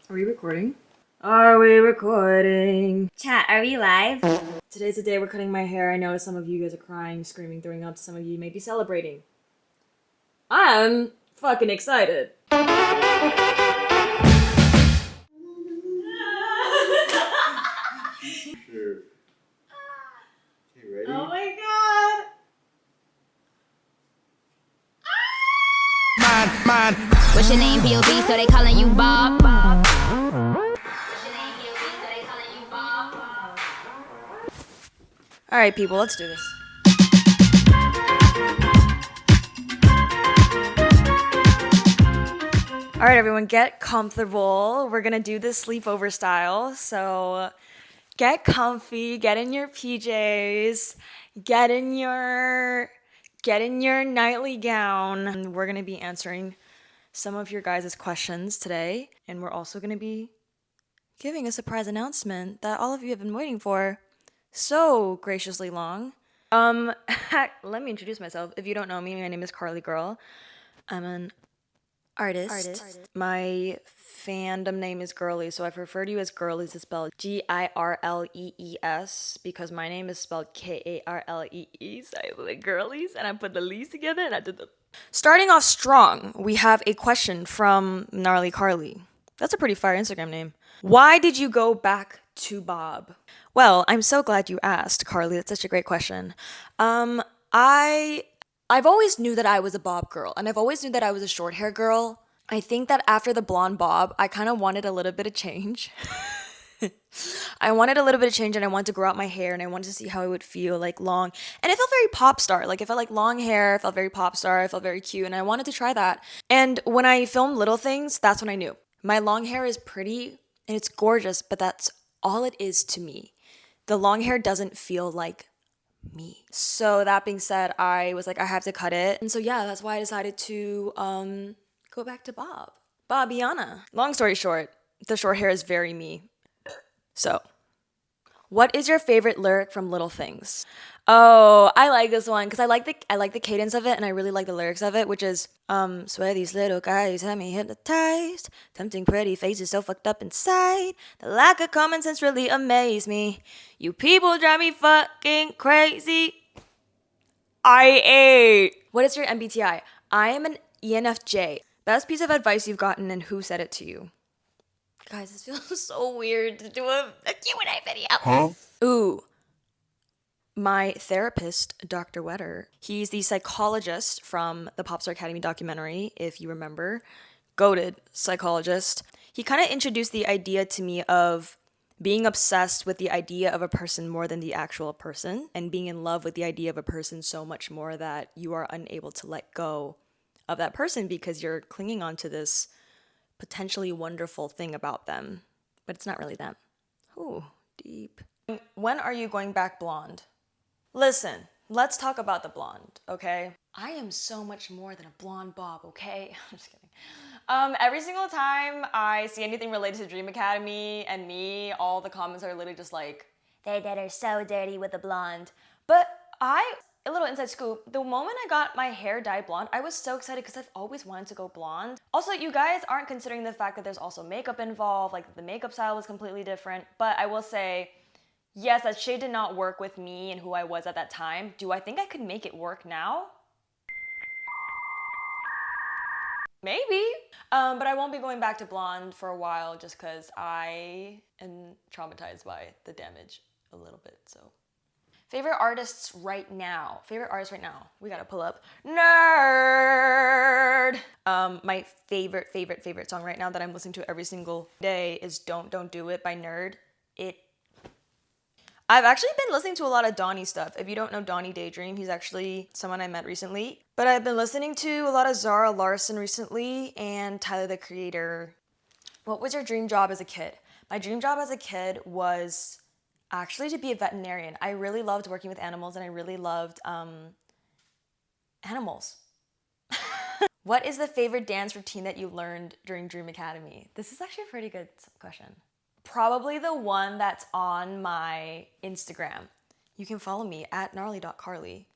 Are we recording? Are we recording? Chat, are we live? Today's the day we're cutting my hair. I know some of you guys are crying, screaming, throwing up. Some of you may be celebrating. I'm fucking excited. Sure. Okay, ready? Oh my god. Mine. What's your name, B.O.B., so they calling you Bob? What's your name, B.O.B., so they calling you Bob? Alright, people, let's do this. Alright, everyone, get comfortable. We're gonna do this sleepover style. So get comfy, get in your PJs, get in your nightly gown. And we're gonna be answering some of your guys' questions today. And we're also gonna be giving a surprise announcement that all of you have been waiting for so graciously long. Let me introduce myself. If you don't know me, my name is KARLEE GIRL. I'm an artist. My fandom name is Girly, so I've referred to you as Girlies. It's spelled Girlees because my name is spelled Karlee. So I put Girlies and I put the lees together and I did the. Starting off strong, we have a question from Gnarly Carly. That's a pretty fire Instagram name. Why did you go back to Bob? Well, I'm so glad you asked, Carly. That's such a great question. I've always knew that I was a bob girl, and I've always knew that I was a short hair girl. I think that after the blonde bob, I kind of wanted a little bit of change. I wanted a little bit of change, and I wanted to grow out my hair, and I wanted to see how it would feel like long. And it felt very pop star. Like, it felt like long hair, it felt very pop star, it felt very cute, and I wanted to try that. And when I filmed Little Things, that's when I knew. My long hair is pretty, and it's gorgeous, but that's all it is to me. The long hair doesn't feel like me. So that being said, I was like, I have to cut it. And so yeah, that's why I decided to go back to Bobiana. Long story short, the short hair is very me. So, what is your favorite lyric from Little Things? Oh, I like this one because I like the cadence of it, and I really like the lyrics of it, which is swear these little guys have me hypnotized, tempting pretty faces so fucked up inside. The lack of common sense really amazed me. You people drive me fucking crazy. I ate. What is your MBTI? I am an ENFJ. Best piece of advice you've gotten, and who said it to you? Guys, this feels so weird to do a Q&A video. Huh? Ooh. My therapist, Dr. Wetter, he's the psychologist from the Popstar Academy documentary, if you remember. Goated psychologist. He kind of introduced the idea to me of being obsessed with the idea of a person more than the actual person, and being in love with the idea of a person so much more that you are unable to let go of that person because you're clinging on to this potentially wonderful thing about them, but it's not really them. Ooh, deep. When are you going back blonde? Listen, let's talk about the blonde, okay? I am so much more than a blonde bob, okay? I'm just kidding. Every single time I see anything related to Dream Academy and me, all the comments are literally just like, they did her so dirty with the blonde. But a little inside scoop, the moment I got my hair dyed blonde, I was so excited because I've always wanted to go blonde. Also, you guys aren't considering the fact that there's also makeup involved, like the makeup style was completely different, but I will say, yes, that shade did not work with me and who I was at that time. Do I think I could make it work now? Maybe. But I won't be going back to blonde for a while just because I am traumatized by the damage a little bit, so. Favorite artists right now. We gotta pull up. Nerd! My favorite song right now that I'm listening to every single day is Don't Do It by Nerd. I've actually been listening to a lot of Donnie stuff. If you don't know Donnie Daydream, he's actually someone I met recently. But I've been listening to a lot of Zara Larsson recently and Tyler, the Creator. What was your dream job as a kid? My dream job as a kid was actually to be a veterinarian. I really loved working with animals, and I really loved animals. What is the favorite dance routine that you learned during Dream Academy? This is actually a pretty good question. Probably the one that's on my Instagram. You can follow me at gnarly.carly.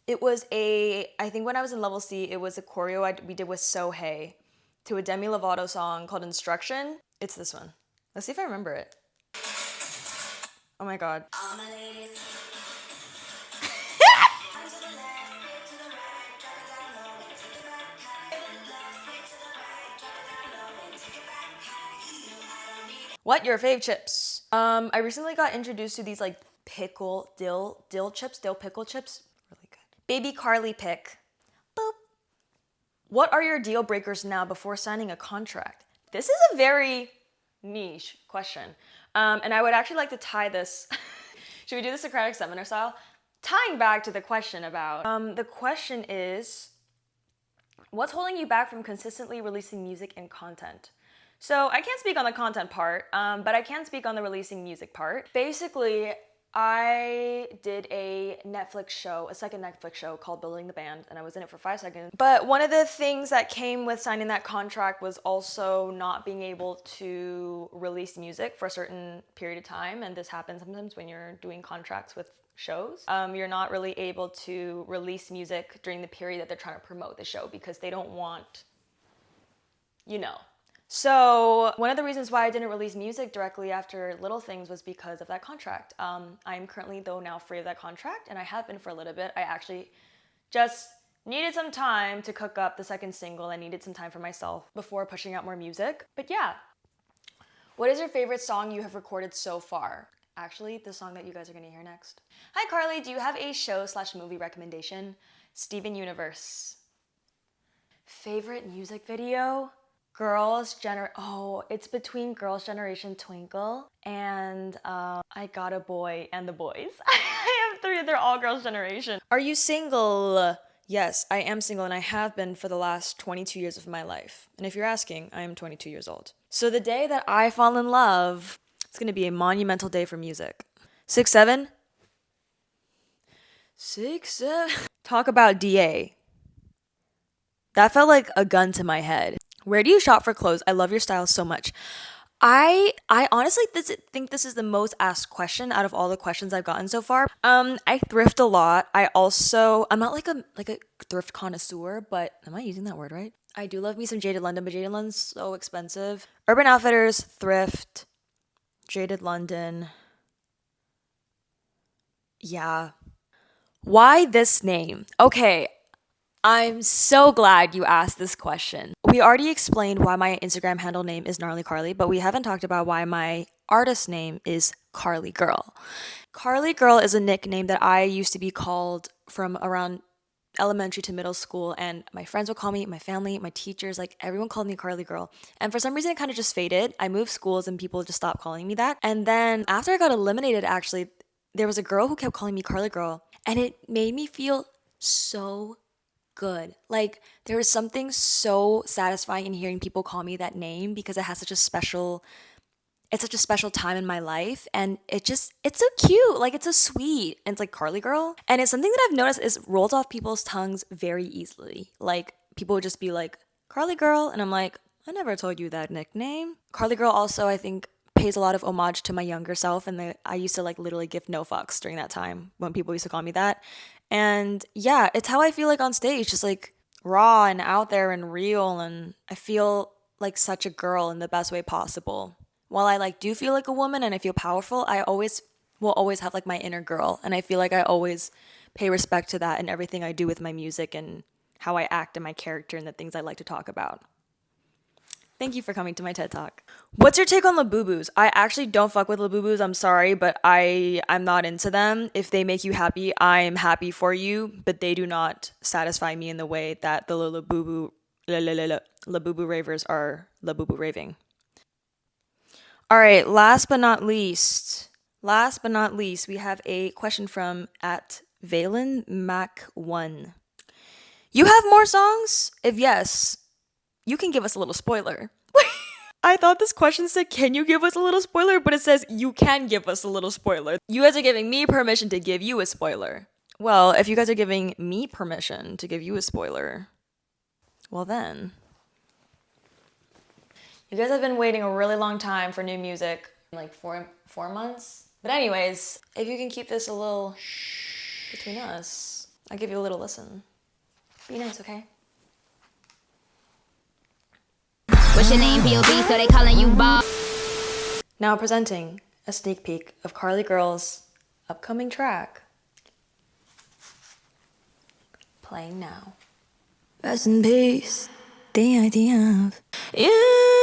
It was I think when I was in level C, it was a choreo we did with Sohei. to a Demi Lovato song called Instruction. It's this one. Let's see if I remember it. Oh my god. What your fave chips? I recently got introduced to these like dill pickle chips. Really good. Baby KARLEE pick. Boop. What are your deal breakers now before signing a contract? This is a very niche question. And I would actually like to tie this. Should we do the Socratic seminar style? Tying back to the question about, the question is, what's holding you back from consistently releasing music and content? So I can't speak on the content part, but I can speak on the releasing music part. Basically, I did a second Netflix show called Building the Band, and I was in it for 5 seconds. But one of the things that came with signing that contract was also not being able to release music for a certain period of time, and this happens sometimes when you're doing contracts with shows. You're not really able to release music during the period that they're trying to promote the show because they don't want, you know. So one of the reasons why I didn't release music directly after Little Things was because of that contract. I'm currently though now free of that contract, and I have been for a little bit. I actually just needed some time to cook up the second single. I needed some time for myself before pushing out more music. But yeah, what is your favorite song you have recorded so far? Actually, the song that you guys are gonna hear next. Hi KARLEE, do you have a show/movie recommendation? Steven Universe. Favorite music video? It's between Girls' Generation Twinkle and I Got a Boy and the Boys. I have 3, they're all Girls' Generation. Are you single? Yes, I am single and I have been for the last 22 years of my life. And if you're asking, I am 22 years old. So the day that I fall in love, it's gonna be a monumental day for music. 6'7"? 6'7". Talk about DA. That felt like a gun to my head. Where do you shop for clothes? I love your style so much. I honestly think this is the most asked question out of all the questions I've gotten so far. I thrift a lot. I'm not like a thrift connoisseur, but am I using that word right? I do love me some Jaded London, but Jaded London's so expensive. Urban Outfitters, thrift, Jaded London. Yeah. Why this name? Okay, I'm so glad you asked this question. We already explained why my Instagram handle name is Gnarly KARLEE, but we haven't talked about why my artist name is KARLEE Girl. KARLEE Girl is a nickname that I used to be called from around elementary to middle school, and my friends would call me, my family, my teachers, like everyone called me KARLEE Girl. And for some reason it kind of just faded. I moved schools and people just stopped calling me that. And then after I got eliminated, actually, there was a girl who kept calling me KARLEE Girl, and it made me feel so good. Like there was something so satisfying in hearing people call me that name because it has such a special time in my life, and it's so cute. Like it's so sweet, and it's like KARLEE Girl, and it's something that I've noticed is rolls off people's tongues very easily. Like people would just be like KARLEE Girl, and I'm like, I never told you that nickname. KARLEE Girl also, I think, pays a lot of homage to my younger self, and I used to like literally give no fucks during that time when people used to call me that. And yeah, it's how I feel like on stage, just like raw and out there and real, and I feel like such a girl in the best way possible. While I like do feel like a woman and I feel powerful, I will always have like my inner girl, and I feel like I always pay respect to that in everything I do with my music and how I act and my character and the things I like to talk about. Thank you for coming to my TED Talk. What's your take on labubus? I actually don't fuck with labubus. I'm sorry, but I'm not into them. If they make you happy, I'm happy for you, but they do not satisfy me in the way that the labubu ravers are labubu raving. All right, last but not least, we have a question from at Valen Mac 1. You have more songs? If yes, you can give us a little spoiler. I thought this question said, can you give us a little spoiler? But it says, you can give us a little spoiler. You guys are giving me permission to give you a spoiler. Well, if you guys are giving me permission to give you a spoiler, well then. You guys have been waiting a really long time for new music, like four months. But anyways, if you can keep this a little between us, I'll give you a little listen. Be nice, okay? What's your name, POV, so they calling you Bob. Now presenting a sneak peek of KARLEE GIRL's upcoming track. Playing now. Rest in peace, the idea of you.